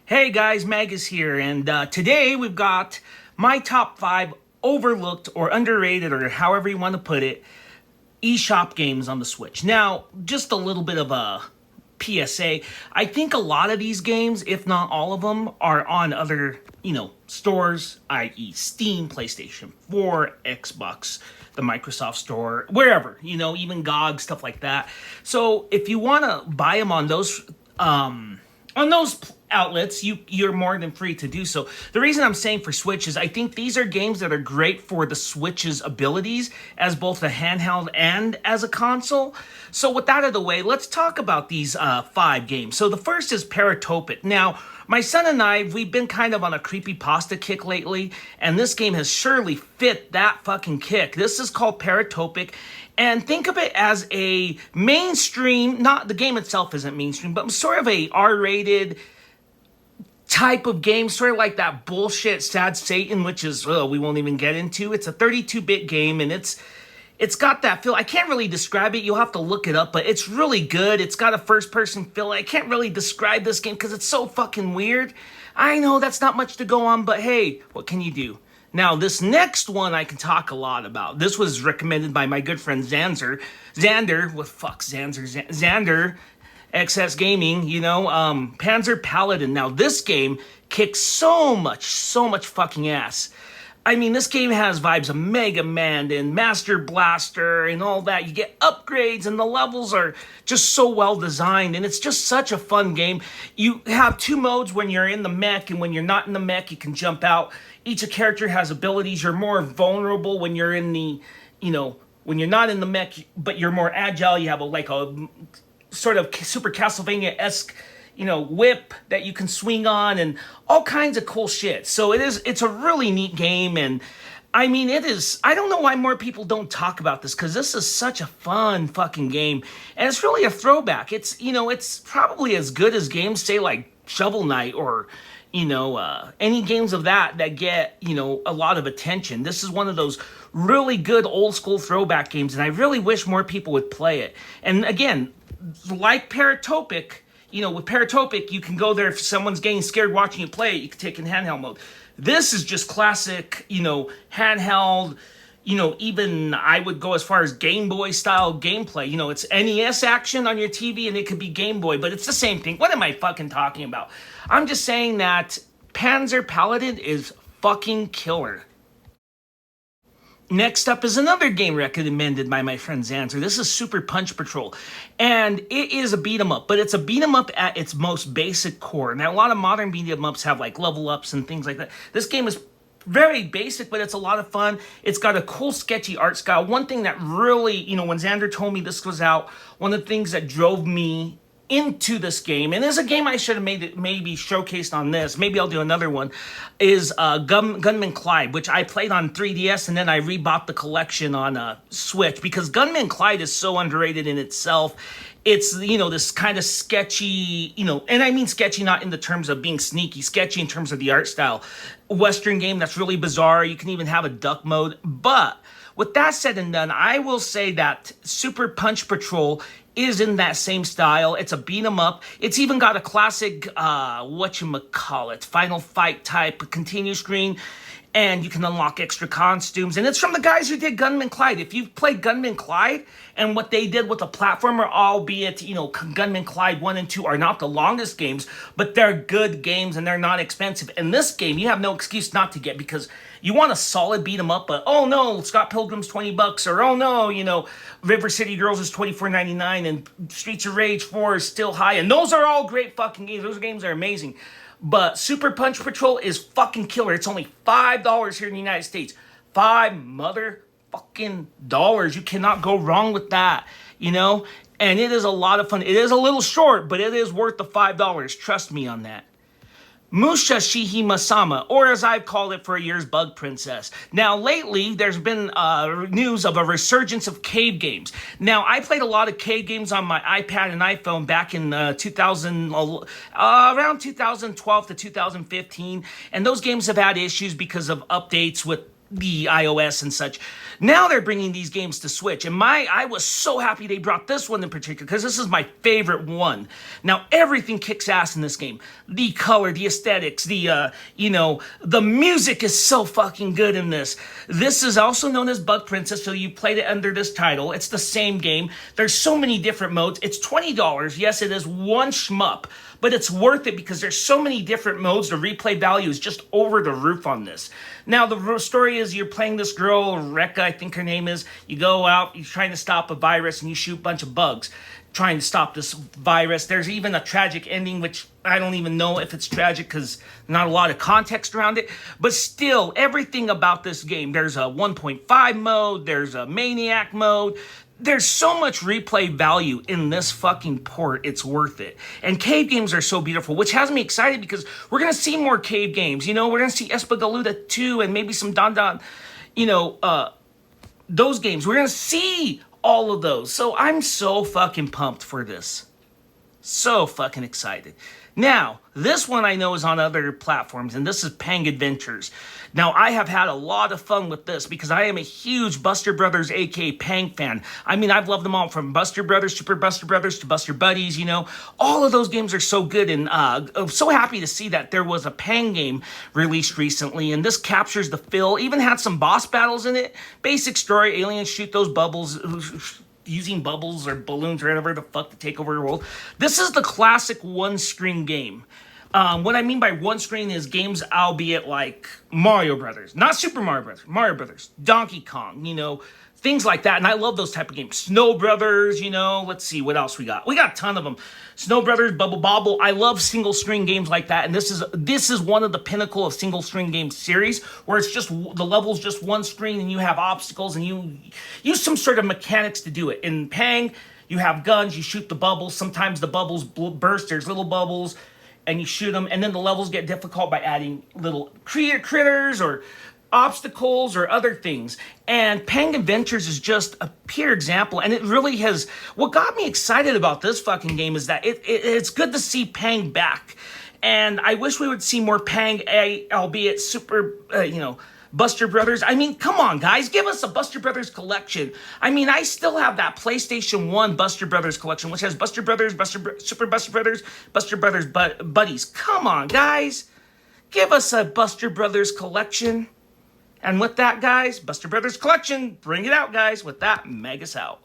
Hey guys, Magus here, and today we've got my top 5 overlooked or underrated, or however you want to put it, eShop games on the Switch. Now, just a little bit of a PSA. I think a lot of these games, if not all of them, are on other, stores, i.e. Steam, PlayStation 4, Xbox, the Microsoft Store, wherever, even GOG, stuff like that. So if you want to buy them on those outlets, you're more than free to do so. The reason I'm saying for Switch is I think these are games that are great for the Switch's abilities as both a handheld and as a console. So with that out of the way, let's talk about these 5 games. So the first is Paratopic. Now, my son and we've been kind of on a creepypasta kick lately, and this game has surely fit that fucking kick. This is called Paratopic, and think of it as a mainstream, not the game itself isn't mainstream, but sort of a R-rated type of game, sort of like that bullshit Sad Satan, which is, we won't even get into. It's a 32-bit game, and it's got that feel. I can't really describe it. You'll have to look it up, but it's really good. It's got a first-person feel. I can't really describe this game because it's so fucking weird. I know that's not much to go on, but hey, what can you do? Now, this next one I can talk a lot about. This was recommended by my good friend Xander, XS Gaming, Panzer Paladin. Now, this game kicks so much fucking ass. I mean, this game has vibes of Mega Man and Master Blaster and all that. You get upgrades and the levels are just so well designed, and it's just such a fun game. You have 2 modes when you're in the mech, and when you're not in the mech, you can jump out. Each character has abilities. You're more vulnerable when you're in the, when you're not in the mech, but you're more agile. You have a sort of Super Castlevania-esque whip that you can swing on and all kinds of cool shit. So it's a really neat game, and I mean, I don't know why more people don't talk about this, because this is such a fun fucking game, and it's really a throwback. It's, it's probably as good as games, say, like Shovel Knight or, any games of that get, a lot of attention. This is one of those really good old school throwback games, and I really wish more people would play it. And again, like Paratopic, with Paratopic, you can go there if someone's getting scared watching you play it, you can take in handheld mode. This is just classic, handheld, even I would go as far as Game Boy style gameplay. It's NES action on your TV, and it could be Game Boy, but it's the same thing. What am I fucking talking about? I'm just saying that Panzer Paladin is fucking killer. Next up is another game recommended by my friend Xanzer. This is Super Punch Patrol, and it is a beat 'em up, but it's a beat 'em up at its most basic core. Now, a lot of modern beat 'em ups have like level ups and things like that. This game is very basic, but it's a lot of fun. It's got a cool, sketchy art style. One thing that really, when Xander told me this was out, one of the things that drove me into this game, and there's a game I should have made it maybe showcased on this, maybe I'll do another one, is Gunman Clyde, which I played on 3DS, and then I rebought the collection on Switch, because Gunman Clyde is so underrated in itself. It's, this kind of sketchy, and I mean sketchy not in the terms of being sneaky, sketchy in terms of the art style. Western game that's really bizarre. You can even have a duck mode. But with that said and done, I will say that Super Punch Patrol is in that same style. It's a beat 'em up. It's even got a classic, Final Fight type continue screen, and you can unlock extra costumes. And it's from the guys who did Gunman Clyde. If you've played Gunman Clyde and what they did with the platformer, albeit, Gunman Clyde 1 and 2 are not the longest games, but they're good games and they're not expensive. And this game, you have no excuse not to get, because you want a solid beat 'em up, but oh no, Scott Pilgrim's $20, or oh no, River City Girls is $24.99, and Streets of Rage 4 is still high. And those are all great fucking games. Those games are amazing. But Super Punch Patrol is fucking killer. It's only $5 here in the United States. $5 motherfucking dollars. You cannot go wrong with that, And it is a lot of fun. It is a little short, but it is worth the $5. Trust me on that. Musha Shihima-sama, or as I've called it for years, Bug Princess. Now, lately, there's been news of a resurgence of cave games. Now, I played a lot of cave games on my iPad and iPhone back in around 2012 to 2015, and those games have had issues because of updates with the iOS and such. Now they're bringing these games to Switch, and I was so happy they brought this one in particular, because this is my favorite one. Now, everything kicks ass in this game. The color, the aesthetics, the music is so fucking good in this. This is also known as Bug Princess, so you played it under this title. It's the same game. There's so many different modes. It's $20. Yes, it is one shmup, but it's worth it because there's so many different modes. The replay value is just over the roof on this. Now, the story is you're playing this girl, Rekka, I think her name is. You go out, you're trying to stop a virus, and you shoot a bunch of bugs trying to stop this virus. There's even a tragic ending, which I don't even know if it's tragic because not a lot of context around it. But still, everything about this game, there's a 1.5 mode, there's a Maniac mode. There's so much replay value in this fucking port, it's worth it. And cave games are so beautiful, which has me excited because we're going to see more cave games. We're going to see Espagaluda 2 and maybe some Don Don, those games. We're going to see all of those. So I'm so fucking pumped for this. So fucking excited. Now, this one I know is on other platforms, and this is Pang Adventures. Now, I have had a lot of fun with this because I am a huge Buster Brothers, aka Pang fan. I mean, I've loved them all, from Buster Brothers, Super Buster Brothers, to Buster Buddies, All of those games are so good, and I'm so happy to see that there was a Pang game released recently, and this captures the feel, even had some boss battles in it. Basic story, aliens shoot those bubbles, using bubbles or balloons or whatever the fuck to take over the world. This is the classic one-screen game. What I mean by one screen is games, albeit like Mario Brothers, not Super Mario Brothers, Mario Brothers, Donkey Kong, things like that. And I love those type of games. Snow Brothers, let's see what else we got. We got a ton of them. Snow Brothers, Bubble Bobble. I love single screen games like that. And this is one of the pinnacle of single screen game series, where it's just the level's just one screen and you have obstacles and you use some sort of mechanics to do it. In Pang, you have guns, you shoot the bubbles. Sometimes the bubbles burst. There's little bubbles, and you shoot them, and then the levels get difficult by adding little critters or obstacles or other things. And Pang Adventures is just a pure example, and it really has... What got me excited about this fucking game is that it's good to see Pang back. And I wish we would see more Pang, albeit super, Buster Brothers. I mean, come on, guys. Give us a Buster Brothers collection. I mean, I still have that PlayStation 1 Buster Brothers collection, which has Buster Brothers, Super Buster Brothers, Buster Brothers Buddies. Come on, guys. Give us a Buster Brothers collection. And with that, guys, Buster Brothers collection. Bring it out, guys. With that, Megas out.